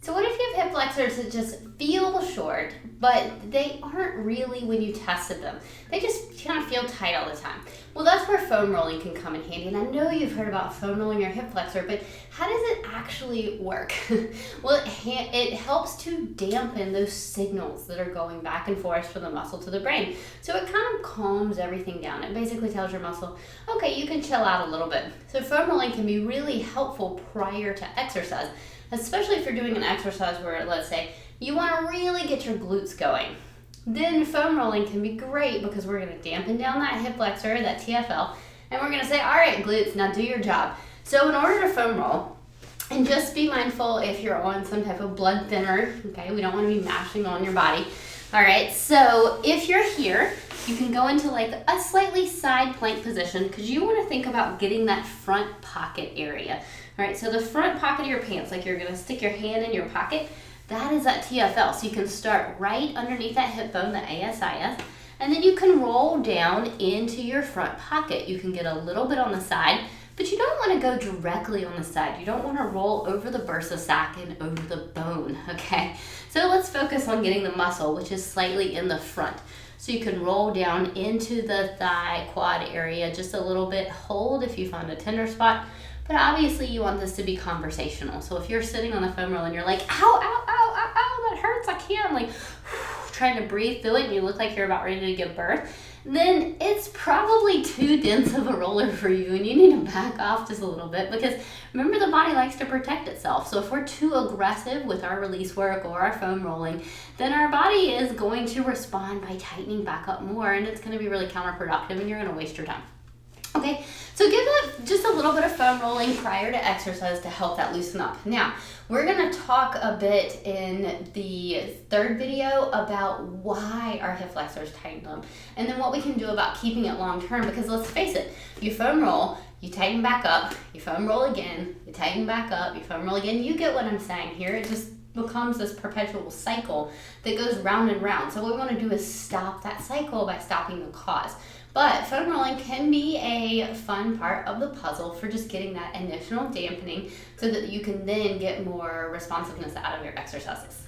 So what if you have hip flexors that just feel short, but they aren't really when you tested them? They just kind of feel tight all the time. Well, that's where foam rolling can come in handy. And I know you've heard about foam rolling your hip flexor, but how does it actually work? Well, it helps to dampen those signals that are going back and forth from the muscle to the brain. So it kind of calms everything down. It basically tells your muscle, okay, you can chill out a little bit. So foam rolling can be really helpful prior to exercise, especially if you're doing an exercise where, let's say, you want to really get your glutes going. Then foam rolling can be great because we're going to dampen down that hip flexor, that TFL, and we're going to say, all right, glutes, now do your job. So in order to foam roll, and just be mindful if you're on some type of blood thinner, okay? We don't want to be mashing on your body. All right, so if you're here, you can go into like a slightly side plank position because you want to think about getting that front pocket area. All right, so the front pocket of your pants, like you're gonna stick your hand in your pocket, that is that TFL. So you can start right underneath that hip bone, the ASIS, and then you can roll down into your front pocket. You can get a little bit on the side, but you don't wanna go directly on the side. You don't wanna roll over the bursa sac and over the bone, okay? So let's focus on getting the muscle, which is slightly in the front. So you can roll down into the thigh quad area just a little bit. Hold if you find a tender spot. But obviously you want this to be conversational. So if you're sitting on the foam roll and you're like, ow, ow, ow, ow, ow, that hurts, I can't, like trying to breathe through it and you look like you're about ready to give birth, then it's probably too dense of a roller for you and you need to back off just a little bit because remember the body likes to protect itself. So if we're too aggressive with our release work or our foam rolling, then our body is going to respond by tightening back up more and it's going to be really counterproductive and you're going to waste your time. Okay, so give that just a little bit of foam rolling prior to exercise to help that loosen up. Now, we're gonna talk a bit in the third video about why our hip flexors tighten up and then what we can do about keeping it long term because let's face it, you foam roll, you tighten back up, you foam roll again, you tighten back up, you foam roll again. You get what I'm saying here. It just becomes this perpetual cycle that goes round and round. So what we want to do is stop that cycle by stopping the cause. But foam rolling can be a fun part of the puzzle for just getting that initial dampening so that you can then get more responsiveness out of your exercises.